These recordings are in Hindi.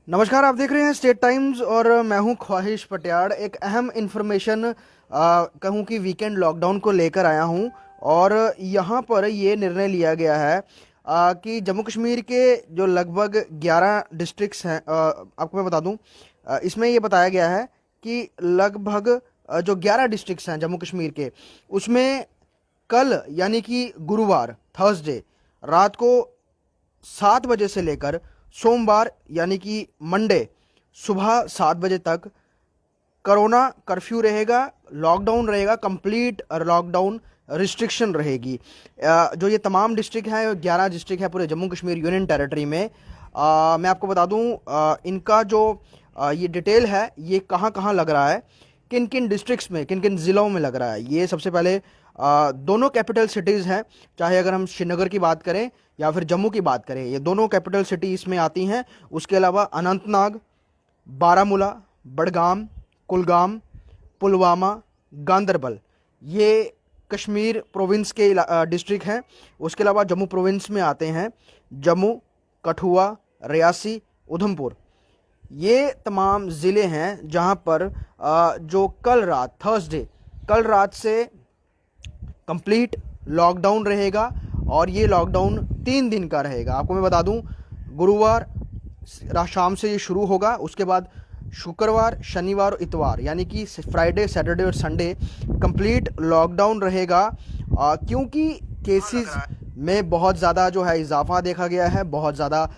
नमस्कार, आप देख रहे हैं स्टेट टाइम्स और मैं हूं ख्वाहिश पटियाड़। एक अहम इन्फॉर्मेशन कहूं कि वीकेंड लॉकडाउन को लेकर आया हूं। और यहां पर ये निर्णय लिया गया है कि जम्मू कश्मीर के जो लगभग 11 डिस्ट्रिक्ट्स हैं, आपको मैं बता दूं, इसमें ये बताया गया है कि लगभग जो 11 डिस्ट्रिक्ट्स हैं जम्मू कश्मीर के, उसमें कल यानी कि गुरुवार थर्सडे रात को 7 बजे से लेकर सोमवार यानी कि मंडे सुबह 7 बजे तक कोरोना कर्फ्यू रहेगा, लॉकडाउन रहेगा, कंप्लीट लॉकडाउन रिस्ट्रिक्शन रहेगी। जो ये तमाम डिस्ट्रिक्ट हैं, 11 डिस्ट्रिक्ट है पूरे जम्मू कश्मीर यूनियन टेरिटरी में। मैं आपको बता दूं, इनका जो ये डिटेल है, ये कहाँ कहाँ लग रहा है, किन किन डिस्ट्रिक्ट्स में, किन किन ज़िलों में लग रहा है। ये सबसे पहले दोनों कैपिटल सिटीज़ हैं, चाहे अगर हम श्रीनगर की बात करें या फिर जम्मू की बात करें, ये दोनों कैपिटल सिटी इसमें आती हैं। उसके अलावा अनंतनाग, बारामूला, बडगाम, कुलगाम, पुलवामा, गांदरबल, ये कश्मीर प्रोविंस के डिस्ट्रिक्ट हैं। उसके अलावा जम्मू प्रोविंस में आते हैं जम्मू, कठुआ, रियासी, उधमपुर। ये तमाम ज़िले हैं जहां पर जो कल रात थर्सडे, कल रात से कंप्लीट लॉकडाउन रहेगा। और ये लॉकडाउन 3 दिन का रहेगा। आपको मैं बता दूं, गुरुवार शाम से ये शुरू होगा, उसके बाद शुक्रवार, शनिवार और इतवार यानी कि फ्राइडे, सैटरडे और संडे कंप्लीट लॉकडाउन रहेगा। क्योंकि केसेस में बहुत ज़्यादा जो है इजाफा देखा गया है, बहुत ज़्यादा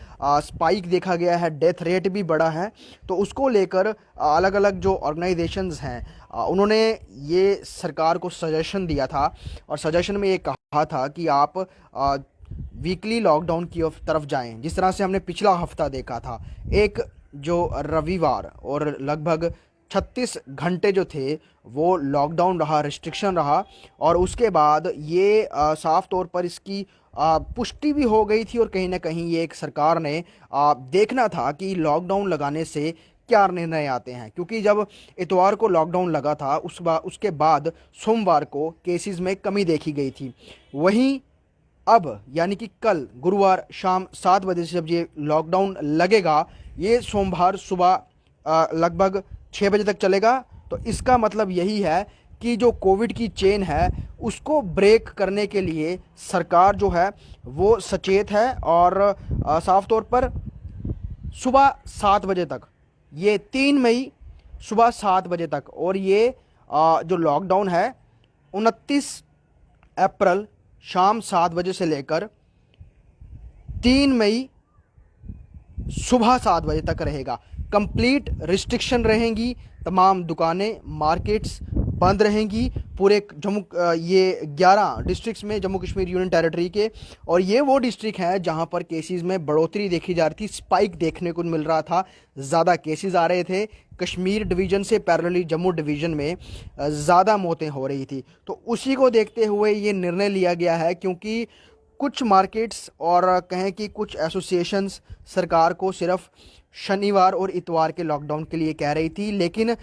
स्पाइक देखा गया है, डेथ रेट भी बढ़ा है। तो उसको लेकर अलग अलग जो ऑर्गेनाइजेशंस हैं, उन्होंने ये सरकार को सजेशन दिया था। और सजेशन में ये कहा था कि आप वीकली लॉकडाउन की तरफ जाएं, जिस तरह से हमने पिछला हफ्ता देखा था। एक जो रविवार और लगभग 36 घंटे जो थे वो लॉकडाउन रहा, रिस्ट्रिक्शन रहा। और उसके बाद ये साफ तौर पर इसकी पुष्टि भी हो गई थी। और कहीं ना कहीं ये एक सरकार ने देखना था कि लॉकडाउन लगाने से क्या निर्णय आते हैं, क्योंकि जब इतवार को लॉकडाउन लगा था उसके बाद सोमवार को केसेस में कमी देखी गई थी। वहीं अब यानी कि कल गुरुवार शाम 7 बजे से जब ये लॉकडाउन लगेगा, ये सोमवार सुबह लगभग 6 बजे तक चलेगा। तो इसका मतलब यही है कि जो कोविड की चेन है उसको ब्रेक करने के लिए सरकार जो है वो सचेत है। और साफ तौर पर सुबह 7 बजे तक, ये 3 मई सुबह 7 बजे तक, और ये जो लॉकडाउन है 29 अप्रैल शाम 7 बजे से लेकर 3 मई सुबह 7 बजे तक रहेगा। कंप्लीट रिस्ट्रिक्शन रहेंगी, तमाम दुकानें, मार्केट्स बंद रहेंगी पूरे ये 11 डिस्ट्रिक्ट्स में जम्मू कश्मीर यूनियन टेरिटरी के। और ये वो डिस्ट्रिक्ट हैं जहां पर केसेस में बढ़ोतरी देखी जा रही थी, स्पाइक देखने को मिल रहा था, ज़्यादा केसेस आ रहे थे। कश्मीर डिवीज़न से पैरेलली जम्मू डिवीज़न में ज़्यादा मौतें हो रही थी। तो उसी को देखते हुए ये निर्णय लिया गया है, क्योंकि कुछ मार्केट्स और कहें कि कुछ एसोसिएशंस सरकार को सिर्फ शनिवार और इतवार के लॉकडाउन के लिए कह रही थी। लेकिन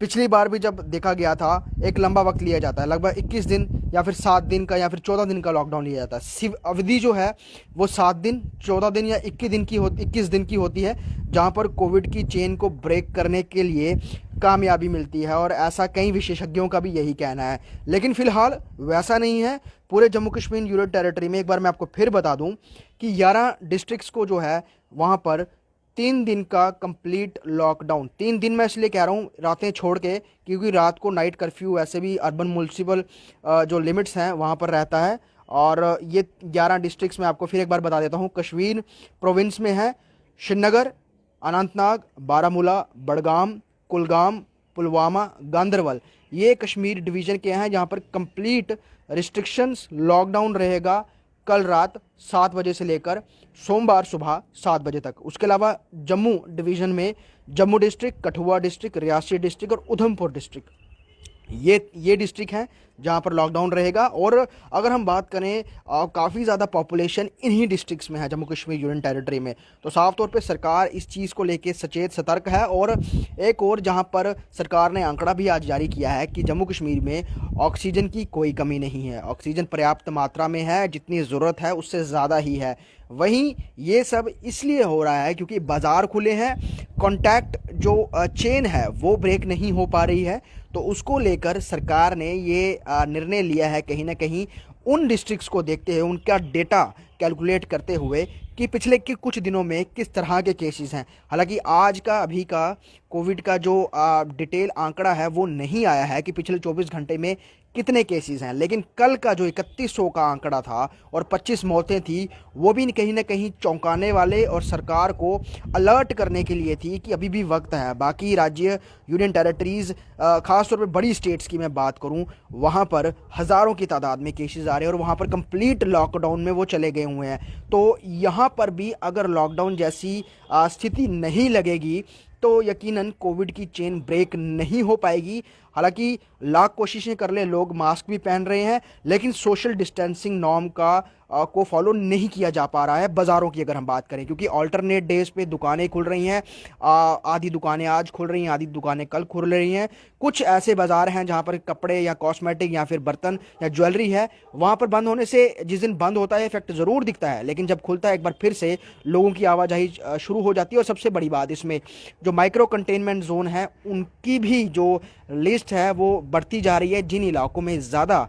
पिछली बार भी जब देखा गया था, एक लंबा वक्त लिया जाता है, लगभग 21 दिन या फिर 7 दिन का या फिर 14 दिन का लॉकडाउन लिया जाता है। सिर्फ अवधि जो है वो 7 दिन, 14 दिन या 21 दिन की होती है, जहां पर कोविड की चेन को ब्रेक करने के लिए कामयाबी मिलती है। और ऐसा कई विशेषज्ञों का भी यही कहना है। लेकिन फ़िलहाल वैसा नहीं है। पूरे जम्मू कश्मीर यूनियन टेरिटरी में एक बार मैं आपको फिर बता दूं कि 11 डिस्ट्रिक्ट्स को जो है वहाँ पर 3 दिन का कंप्लीट लॉकडाउन। 3 दिन मैं इसलिए कह रहा हूँ रातें छोड़ के, क्योंकि रात को नाइट कर्फ्यू वैसे भी अर्बन म्यूनसिपल जो लिमिट्स हैं वहाँ पर रहता है। और ये 11 डिस्ट्रिक्ट्स में आपको फिर एक बार बता देता हूँ। कश्मीर प्रोविंस में है श्रीनगर, अनंतनाग, बारामूला, बडगाम, कुलगाम, पुलवामा, गांदरबल। ये कश्मीर डिवीज़न के हैं जहाँ पर कंप्लीट रिस्ट्रिक्शंस, लॉकडाउन रहेगा कल रात 7 बजे से लेकर सोमवार सुबह 7 बजे तक। उसके अलावा जम्मू डिवीज़न में Jammu district, Kathua district, Reasi district और उधमपुर डिस्ट्रिक्ट, ये डिस्ट्रिक्ट हैं जहाँ पर लॉकडाउन रहेगा। और अगर हम बात करें काफ़ी ज़्यादा पॉपुलेशन इन्हीं डिस्ट्रिक्ट्स में है जम्मू कश्मीर यूनियन टेरिटरी में, तो साफ तौर पे सरकार इस चीज़ को लेके सचेत सतर्क है। और एक और जहाँ पर सरकार ने आंकड़ा भी आज जारी किया है कि जम्मू कश्मीर में ऑक्सीजन की कोई कमी नहीं है, ऑक्सीजन पर्याप्त मात्रा में है, जितनी ज़रूरत है उससे ज़्यादा ही है। वहीं ये सब इसलिए हो रहा है क्योंकि बाज़ार खुले हैं, कॉन्टैक्ट जो चेन है वो ब्रेक नहीं हो पा रही है। तो उसको लेकर सरकार ने ये निर्णय लिया है कहीं ना कहीं उन डिस्ट्रिक्ट्स को देखते हुए, उनका डेटा कैलकुलेट करते हुए कि पिछले के कुछ दिनों में किस तरह के केसेस हैं। हालांकि आज का अभी का कोविड का जो डिटेल आंकड़ा है वो नहीं आया है कि पिछले 24 घंटे में कितने केसेस हैं, लेकिन कल का जो 3100 का आंकड़ा था और 25 मौतें थी, वो भी कहीं ना कहीं चौंकाने वाले और सरकार को अलर्ट करने के लिए थी कि अभी भी वक्त है। बाकी राज्य यूनियन टेरिटरीज़, ख़ासतौर पर बड़ी स्टेट्स की मैं बात करूं, वहां पर हज़ारों की तादाद में केसेस आ रहे हैं और वहां पर कंप्लीट लॉकडाउन में वो चले गए हुए हैं। तो यहाँ पर भी अगर लॉकडाउन जैसी स्थिति नहीं लगेगी तो यकीनन कोविड की चेन ब्रेक नहीं हो पाएगी। हालांकि लाख कोशिशें कर ले, लोग मास्क भी पहन रहे हैं, लेकिन सोशल डिस्टेंसिंग नॉर्म का को फॉलो नहीं किया जा पा रहा है। बाज़ारों की अगर हम बात करें, क्योंकि अल्टरनेट डेज पे दुकानें खुल रही हैं, आधी दुकानें आज खुल रही हैं, आधी दुकानें कल खुल रही हैं। कुछ ऐसे बाज़ार हैं जहां पर कपड़े या कॉस्मेटिक या फिर बर्तन या ज्वेलरी है, वहां पर बंद होने से जिस दिन बंद होता है इफेक्ट ज़रूर दिखता है, लेकिन जब खुलता है एक बार फिर से लोगों की आवाजाही शुरू हो जाती है। और सबसे बड़ी बात इसमें जो माइक्रो कंटेनमेंट जोन है उनकी भी जो लिस्ट है वो बढ़ती जा रही है। जिन इलाकों में ज़्यादा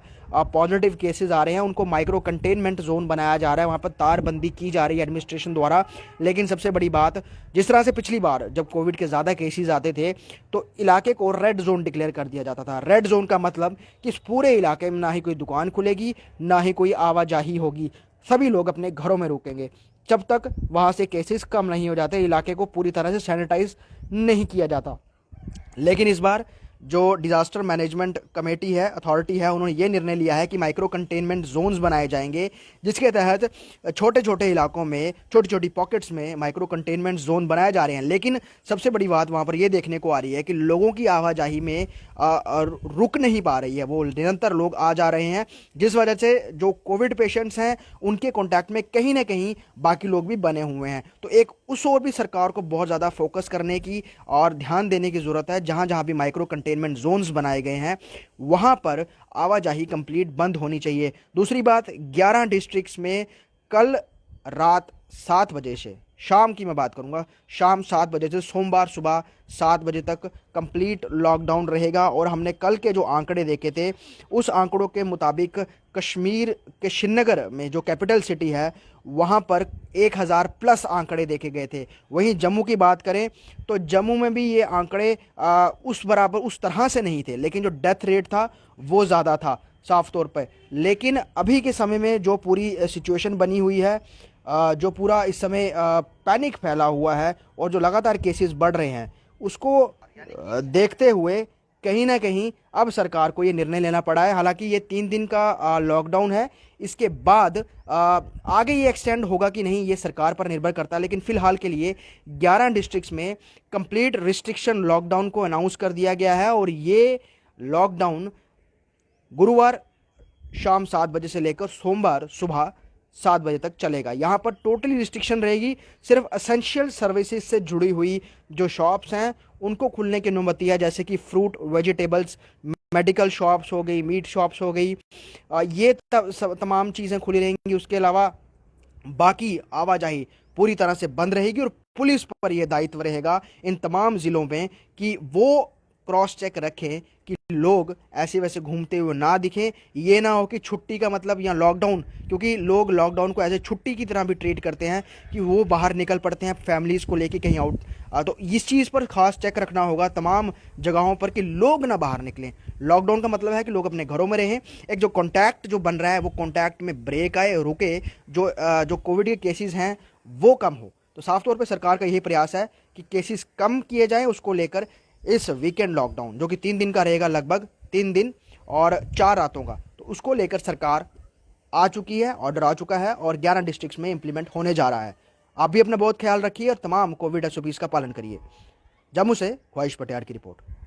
पॉजिटिव केसेस आ रहे हैं उनको माइक्रो कंटेनमेंट जोन बनाया जा रहा है, वहाँ पर तारबंदी की जा रही है एडमिनिस्ट्रेशन द्वारा। लेकिन सबसे बड़ी बात, जिस तरह से पिछली बार जब कोविड के ज़्यादा केसेस आते थे तो इलाके को रेड जोन डिक्लेयर कर दिया जाता था। रेड जोन का मतलब कि इस पूरे इलाके में ना ही कोई दुकान खुलेगी, ना ही कोई आवाजाही होगी, सभी लोग अपने घरों में रुकेंगे जब तक वहाँ से केसेस कम नहीं हो जाते, इलाके को पूरी तरह से सैनिटाइज नहीं किया जाता। लेकिन इस बार जो डिज़ास्टर मैनेजमेंट कमेटी है, अथॉरिटी है, उन्होंने ये निर्णय लिया है कि माइक्रो कंटेनमेंट जोन्स बनाए जाएंगे, जिसके तहत छोटे छोटे इलाकों में, छोटी छोटी पॉकेट्स में माइक्रो कंटेनमेंट जोन बनाए जा रहे हैं। लेकिन सबसे बड़ी बात वहाँ पर ये देखने को आ रही है कि लोगों की आवाजाही में रुक नहीं पा रही है, वो निरंतर लोग आ जा रहे हैं, जिस वजह से जो कोविड पेशेंट्स हैं उनके कॉन्टैक्ट में कहीं ना कहीं बाकी लोग भी बने हुए हैं। तो एक उस ओर भी सरकार को बहुत ज़्यादा फोकस करने की और ध्यान देने की ज़रूरत है। जहाँ जहाँ भी माइक्रो कंटेनमेंट जोन्स बनाए गए हैं वहाँ पर आवाजाही कंप्लीट बंद होनी चाहिए। दूसरी बात, 11 डिस्ट्रिक्ट्स में कल रात 7 बजे से, शाम की मैं बात करूंगा, शाम 7 बजे से सोमवार सुबह 7 बजे तक कंप्लीट लॉकडाउन रहेगा। और हमने कल के जो आंकड़े देखे थे उस आंकड़ों के मुताबिक कश्मीर के श्रीनगर में जो कैपिटल सिटी है वहाँ पर 1000 प्लस आंकड़े देखे गए थे। वहीं जम्मू की बात करें तो जम्मू में भी ये आंकड़े उस बराबर उस तरह से नहीं थे, लेकिन जो डेथ रेट था वो ज़्यादा था साफ तौर पर। लेकिन अभी के समय में जो पूरी सिचुएशन बनी हुई है, जो पूरा इस समय पैनिक फैला हुआ है और जो लगातार केसेस बढ़ रहे हैं, उसको देखते हुए कहीं ना कहीं अब सरकार को ये निर्णय लेना पड़ा है। हालांकि ये 3 दिन का लॉकडाउन है, इसके बाद आगे ये एक्सटेंड होगा कि नहीं ये सरकार पर निर्भर करता है। लेकिन फिलहाल के लिए 11 डिस्ट्रिक्ट्स में कंप्लीट रिस्ट्रिक्शन लॉकडाउन को अनाउंस कर दिया गया है। और ये लॉकडाउन गुरुवार शाम 7 बजे से लेकर सोमवार सुबह 7 बजे तक चलेगा। यहाँ पर टोटली रिस्ट्रिक्शन रहेगी, सिर्फ असेंशियल सर्विसेज से जुड़ी हुई जो शॉप्स हैं उनको खुलने की अनुमति है, जैसे कि फ्रूट, वेजिटेबल्स, मेडिकल शॉप्स हो गई, मीट शॉप्स हो गई, ये तमाम चीज़ें खुली रहेंगी। उसके अलावा बाकी आवाजाही पूरी तरह से बंद रहेगी और पुलिस पर यह दायित्व रहेगा इन तमाम ज़िलों में कि वो क्रॉस चेक रखें कि लोग ऐसे वैसे घूमते हुए ना दिखें। ये ना हो कि छुट्टी का मतलब या लॉकडाउन, क्योंकि लोग लॉकडाउन को ऐसे छुट्टी की तरह भी ट्रीट करते हैं कि वो बाहर निकल पड़ते हैं फैमिलीज़ को लेके कहीं आउट। तो इस चीज़ पर खास चेक रखना होगा तमाम जगहों पर कि लोग ना बाहर निकलें। लॉकडाउन का मतलब है कि लोग अपने घरों में रहें, एक जो कॉन्टैक्ट जो बन रहा है वो कॉन्टैक्ट में ब्रेक आए, रुके, जो कोविड के केसेस हैं वो कम हो। तो साफ तौर पर सरकार का यही प्रयास है कि केसेस कम किए जाएँ। उसको लेकर इस वीकेंड लॉकडाउन जो कि 3 दिन का रहेगा, लगभग 3 दिन और 4 रातों का, तो उसको लेकर सरकार आ चुकी है, ऑर्डर आ चुका है और 11 डिस्ट्रिक्ट्स में इंप्लीमेंट होने जा रहा है। आप भी अपना बहुत ख्याल रखिए और तमाम कोविड एसओपीज़ का पालन करिए। जम्मू से ख्वाहिश पटियार की रिपोर्ट।